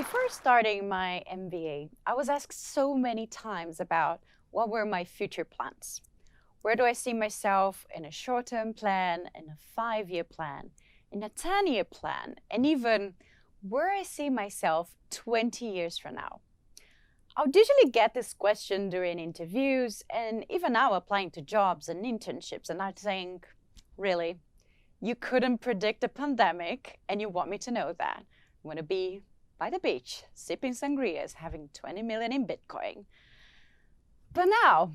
Before starting my MBA, I was asked so many times about what were my future plans. Where do I see myself in a short-term plan, in a 5-year plan, in a 10-year plan, and even where I see myself 20 years from now? I would usually get this question during interviews and even now applying to jobs and internships, and I'd think, really? You couldn't predict a pandemic and you want me to know that? I want to be by the beach, sipping sangrias, having 20 million in Bitcoin. But now,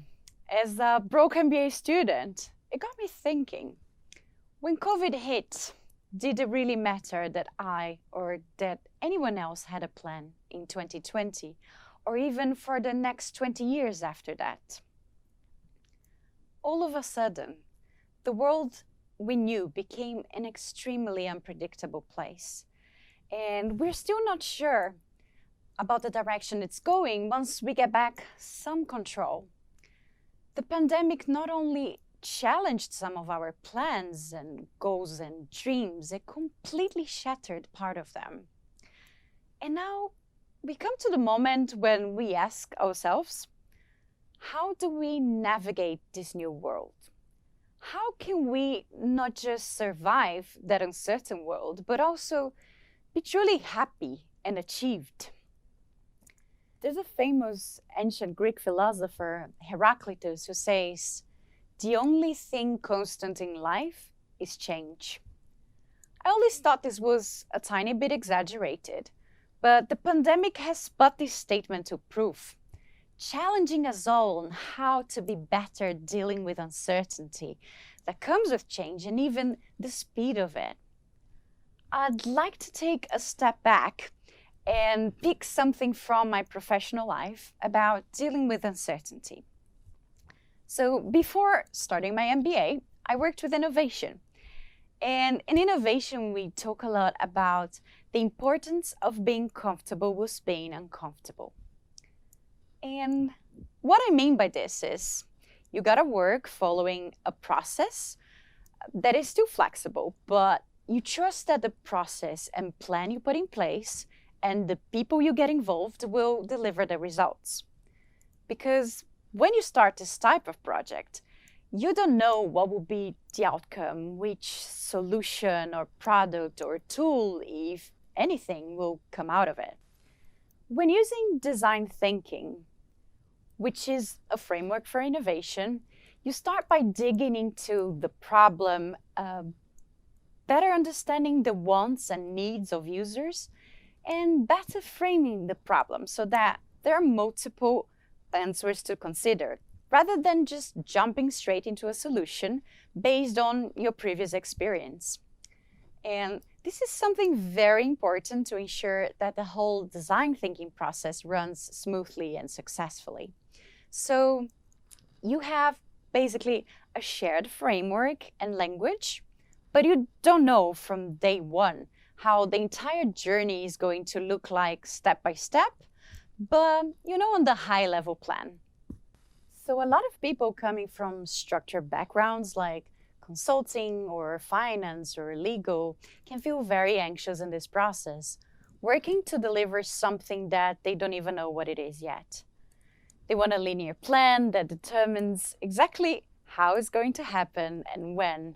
as a broke MBA student, it got me thinking, when COVID hit, did it really matter that I or that anyone else had a plan in 2020, or even for the next 20 years after that? All of a sudden, the world we knew became an extremely unpredictable place. And we're still not sure about the direction it's going once we get back some control. The pandemic not only challenged some of our plans and goals and dreams, it completely shattered part of them. And now we come to the moment when we ask ourselves, how do we navigate this new world? How can we not just survive that uncertain world, but also be truly happy and achieved? There's a famous ancient Greek philosopher, Heraclitus, who says, "The only thing constant in life is change." I always thought this was a tiny bit exaggerated, but the pandemic has put this statement to proof, challenging us all on how to be better dealing with uncertainty that comes with change and even the speed of it. I'd like to take a step back and pick something from my professional life about dealing with uncertainty. So before starting my MBA, I worked with innovation. And in innovation, we talk a lot about the importance of being comfortable with being uncomfortable. And what I mean by this is you gotta work following a process that is still flexible, but you trust that the process and plan you put in place and the people you get involved will deliver the results. Because when you start this type of project, you don't know what will be the outcome, which solution or product or tool, if anything, will come out of it. When using design thinking, which is a framework for innovation, you start by digging into the problem, better understanding the wants and needs of users, and better framing the problem so that there are multiple answers to consider, rather than just jumping straight into a solution based on your previous experience. And this is something very important to ensure that the whole design thinking process runs smoothly and successfully. So you have basically a shared framework and language, but you don't know from day one how the entire journey is going to look like step by step, but you know, on the high level plan. So a lot of people coming from structured backgrounds like consulting or finance or legal can feel very anxious in this process, working to deliver something that they don't even know what it is yet. They want a linear plan that determines exactly how it's going to happen and when.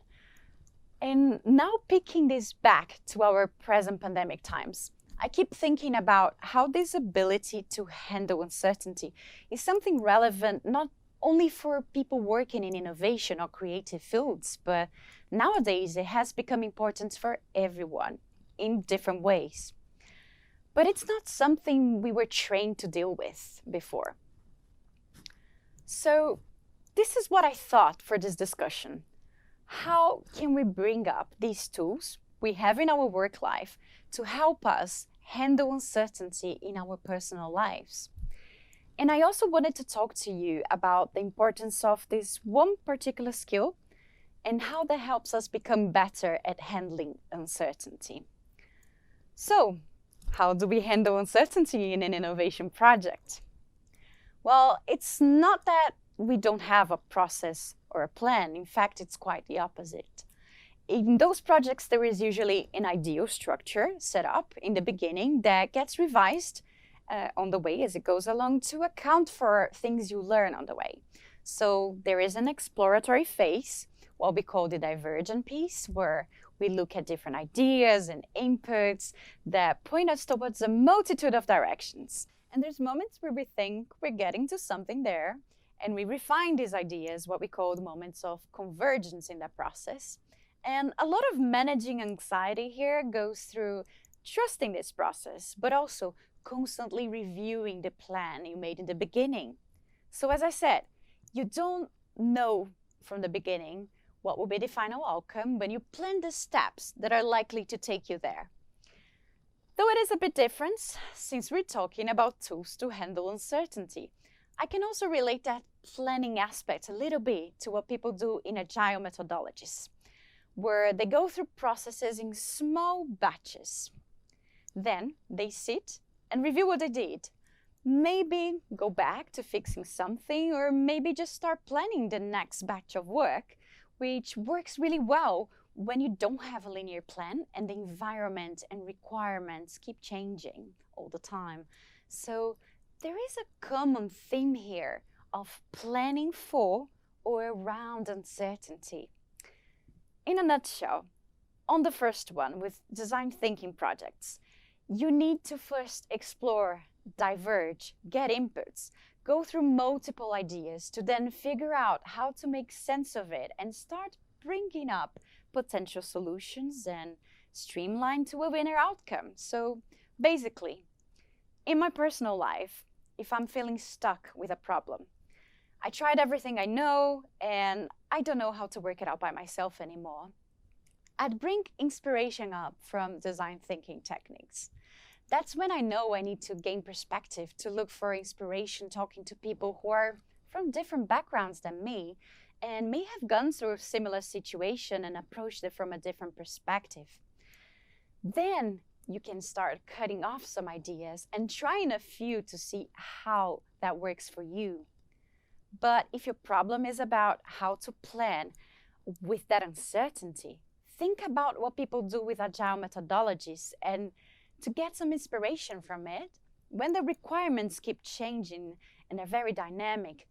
And now picking this back to our present pandemic times, I keep thinking about how this ability to handle uncertainty is something relevant not only for people working in innovation or creative fields, but nowadays it has become important for everyone in different ways. But it's not something we were trained to deal with before. So this is what I thought for this discussion. How can we bring up these tools we have in our work life to help us handle uncertainty in our personal lives? And I also wanted to talk to you about the importance of this one particular skill and how that helps us become better at handling uncertainty. So, how do we handle uncertainty in an innovation project? Well, it's not that we don't have a process or a plan. In fact, it's quite the opposite. In those projects, there is usually an ideal structure set up in the beginning that gets revised on the way as it goes along to account for things you learn on the way. So there is an exploratory phase, what we call the divergent piece, where we look at different ideas and inputs that point us towards a multitude of directions. And there's moments where we think we're getting to something there, and we refine these ideas, what we call the moments of convergence in that process. And a lot of managing anxiety here goes through trusting this process, but also constantly reviewing the plan you made in the beginning. So as I said, you don't know from the beginning what will be the final outcome when you plan the steps that are likely to take you there. Though it is a bit different, since we're talking about tools to handle uncertainty, I can also relate that planning aspect a little bit to what people do in agile methodologies, where they go through processes in small batches. Then they sit and review what they did. Maybe go back to fixing something, or maybe just start planning the next batch of work, which works really well when you don't have a linear plan and the environment and requirements keep changing all the time. So there is a common theme here of planning for or around uncertainty. In a nutshell, on the first one with design thinking projects, you need to first explore, diverge, get inputs, go through multiple ideas to then figure out how to make sense of it and start bringing up potential solutions and streamline to a winner outcome. So basically, in my personal life, if I'm feeling stuck with a problem, I tried everything I know and I don't know how to work it out by myself anymore, I'd bring inspiration up from design thinking techniques. That's when I know I need to gain perspective, to look for inspiration talking to people who are from different backgrounds than me and may have gone through a similar situation and approached it from a different perspective. Then you can start cutting off some ideas and trying a few to see how that works for you. But if your problem is about how to plan with that uncertainty, think about what people do with agile methodologies and to get some inspiration from it. When the requirements keep changing and they're very dynamic,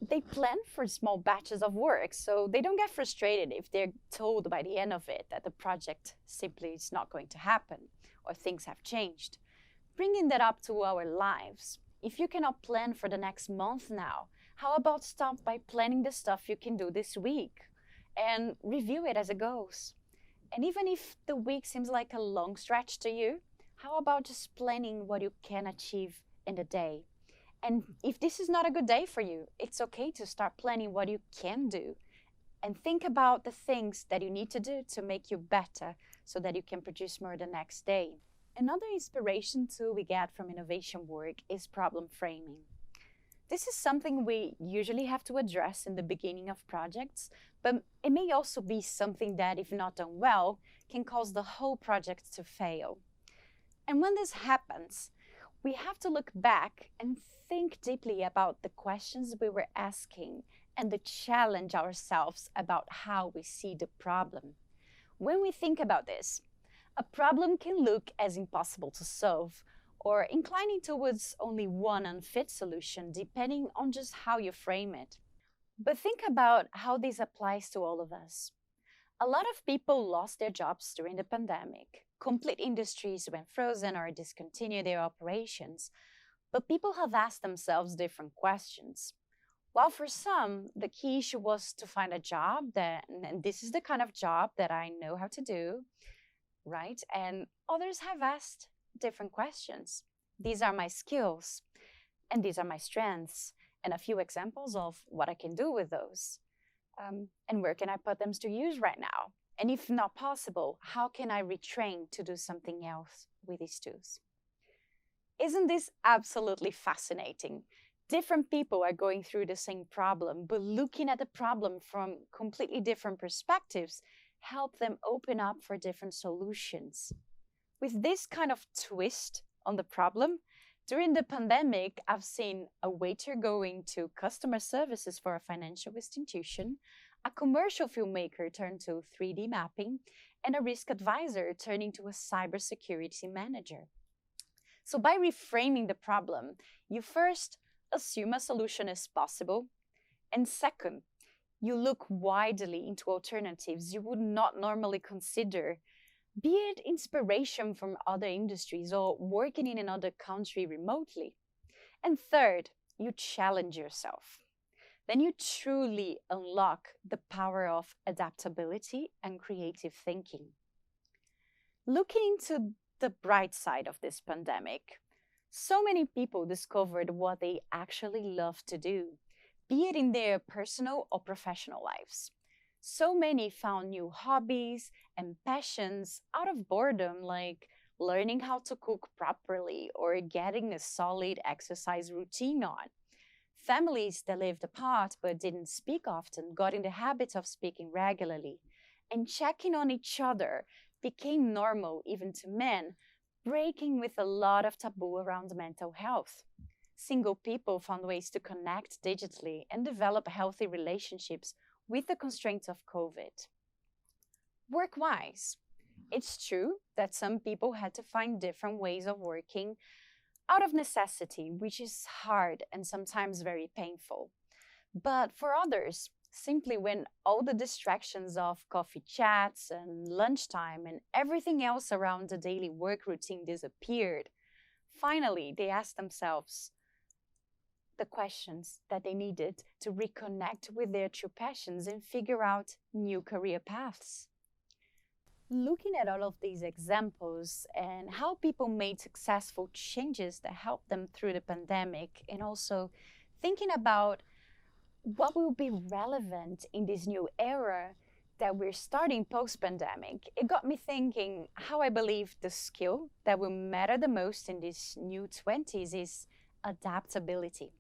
they plan for small batches of work so they don't get frustrated if they're told by the end of it that the project simply is not going to happen or things have changed. Bringing that up to our lives, if you cannot plan for the next month now, how about start by planning the stuff you can do this week and review it as it goes? And even if the week seems like a long stretch to you, how about just planning what you can achieve in the day? And if this is not a good day for you, it's okay to start planning what you can do and think about the things that you need to do to make you better so that you can produce more the next day. Another inspiration tool we get from innovation work is problem framing. This is something we usually have to address in the beginning of projects, but it may also be something that, if not done well, can cause the whole project to fail. And when this happens, we have to look back and think deeply about the questions we were asking and to challenge ourselves about how we see the problem. When we think about this, a problem can look as impossible to solve or inclining towards only one unfit solution, depending on just how you frame it. But think about how this applies to all of us. A lot of people lost their jobs during the pandemic. Complete industries went frozen or discontinued their operations. But people have asked themselves different questions. While for some, the key issue was to find a job and this is the kind of job that I know how to do, right? And others have asked different questions. These are my skills, and these are my strengths, and a few examples of what I can do with those. And where can I put them to use right now? And if not possible, how can I retrain to do something else with these tools? Isn't this absolutely fascinating? Different people are going through the same problem, but looking at the problem from completely different perspectives help them open up for different solutions. With this kind of twist on the problem, during the pandemic, I've seen a waiter going to customer services for a financial institution, a commercial filmmaker turned to 3D mapping, and a risk advisor turned into a cybersecurity manager. So by reframing the problem, you first assume a solution is possible, and second, you look widely into alternatives you would not normally consider, be it inspiration from other industries or working in another country remotely. And third, you challenge yourself. Then you truly unlock the power of adaptability and creative thinking. Looking into the bright side of this pandemic, so many people discovered what they actually love to do, be it in their personal or professional lives. So many found new hobbies and passions out of boredom, like learning how to cook properly or getting a solid exercise routine on. Families that lived apart but didn't speak often got in the habit of speaking regularly, and checking on each other became normal even to men, breaking with a lot of taboo around mental health. Single people found ways to connect digitally and develop healthy relationships with the constraints of COVID. Work-wise, it's true that some people had to find different ways of working out of necessity, which is hard and sometimes very painful. But for others, simply when all the distractions of coffee chats and lunchtime and everything else around the daily work routine disappeared, finally they asked themselves the questions that they needed to reconnect with their true passions and figure out new career paths. Looking at all of these examples and how people made successful changes that helped them through the pandemic, and also thinking about what will be relevant in this new era that we're starting post-pandemic, it got me thinking how I believe the skill that will matter the most in this new 20s is adaptability.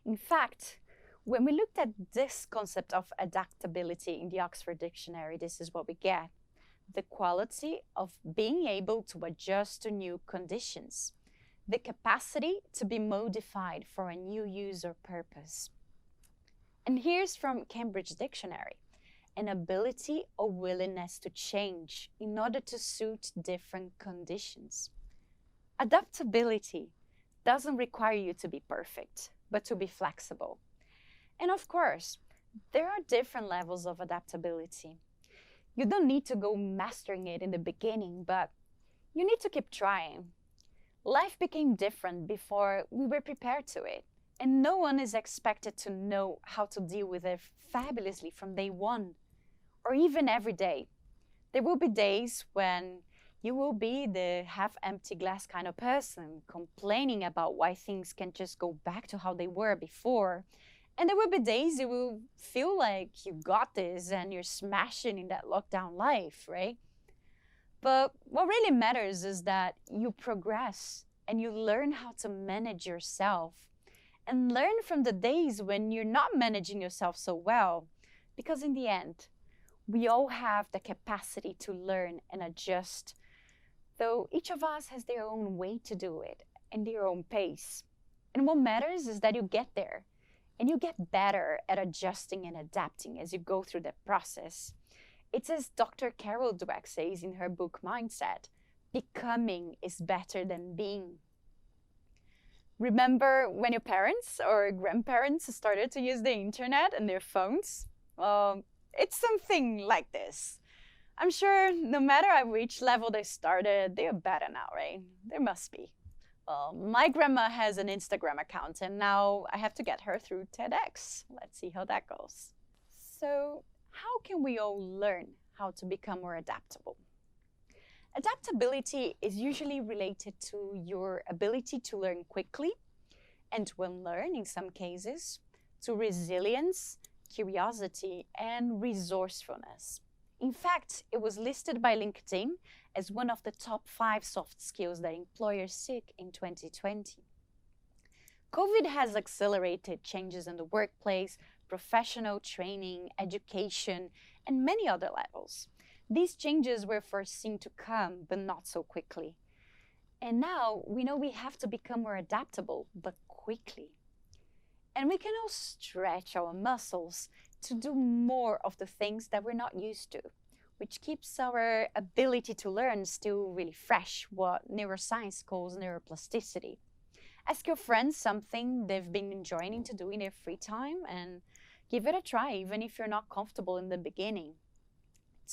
In fact, when we looked at this concept of adaptability in the Oxford Dictionary, this is what we get: the quality of being able to adjust to new conditions, the capacity to be modified for a new use or purpose. And here's from Cambridge Dictionary: an ability or willingness to change in order to suit different conditions. Adaptability doesn't require you to be perfect, but to be flexible. And of course, there are different levels of adaptability. You don't need to go mastering it in the beginning, but you need to keep trying. Life became different before we were prepared to it, and no one is expected to know how to deal with it fabulously from day one, or even every day. There will be days when you will be the half-empty glass kind of person, complaining about why things can't just go back to how they were before. And there will be days you will feel like you got this and you're smashing in that lockdown life, right? But what really matters is that you progress and you learn how to manage yourself, and learn from the days when you're not managing yourself so well. Because in the end, we all have the capacity to learn and adjust, though each of us has their own way to do it and their own pace. And what matters is that you get there and you get better at adjusting and adapting as you go through that process. It's as Dr. Carol Dweck says in her book Mindset: becoming is better than being. Remember when your parents or grandparents started to use the internet and their phones? It's something like this. I'm sure no matter at which level they started, they're better now, right? There must be. Well, my grandma has an Instagram account, and now I have to get her through TEDx. Let's see how that goes. So, how can we all learn how to become more adaptable? Adaptability is usually related to your ability to learn quickly and to unlearn in some cases, to resilience, curiosity, and resourcefulness. In fact, it was listed by LinkedIn as one of the top 5 soft skills that employers seek in 2020. COVID has accelerated changes in the workplace, professional training, education, and many other levels. These changes were foreseen to come, but not so quickly. And now we know we have to become more adaptable, but quickly. And we can all stretch our muscles, to do more of the things that we're not used to, which keeps our ability to learn still really fresh, what neuroscience calls neuroplasticity. Ask your friends something they've been enjoying to do in their free time and give it a try, even if you're not comfortable in the beginning.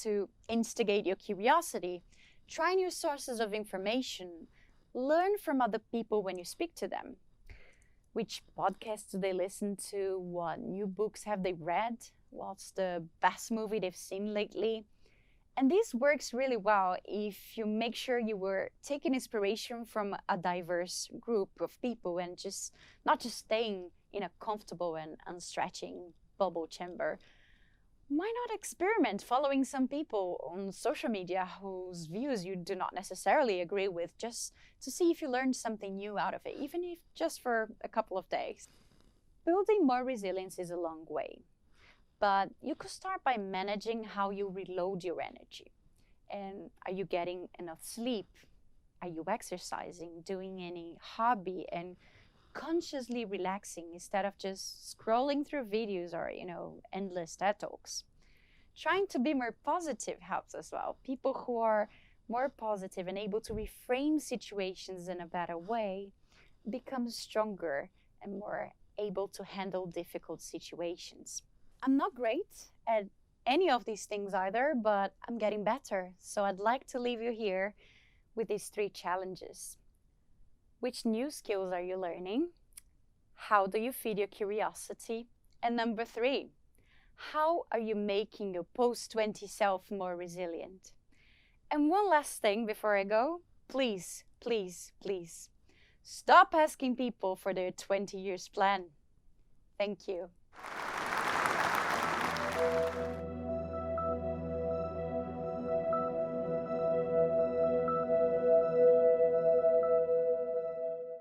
To instigate your curiosity, try new sources of information, learn from other people when you speak to them. Which podcasts do they listen to? What new books have they read? What's the best movie they've seen lately? And this works really well if you make sure you were taking inspiration from a diverse group of people and just not just staying in a comfortable and unstretching bubble chamber. Why not experiment following some people on social media whose views you do not necessarily agree with, just to see if you learned something new out of it, even if just for a couple of days? Building more resilience is a long way, but you could start by managing how you reload your energy. And are you getting enough sleep? Are you exercising, doing any hobby, and consciously relaxing instead of just scrolling through videos or, endless TED Talks? Trying to be more positive helps as well. People who are more positive and able to reframe situations in a better way become stronger and more able to handle difficult situations. I'm not great at any of these things either, but I'm getting better. So I'd like to leave you here with these 3 challenges. Which new skills are you learning? How do you feed your curiosity? And number 3, how are you making your post-20 self more resilient? And one last thing before I go, please, please, please, stop asking people for their 20 years plan. Thank you.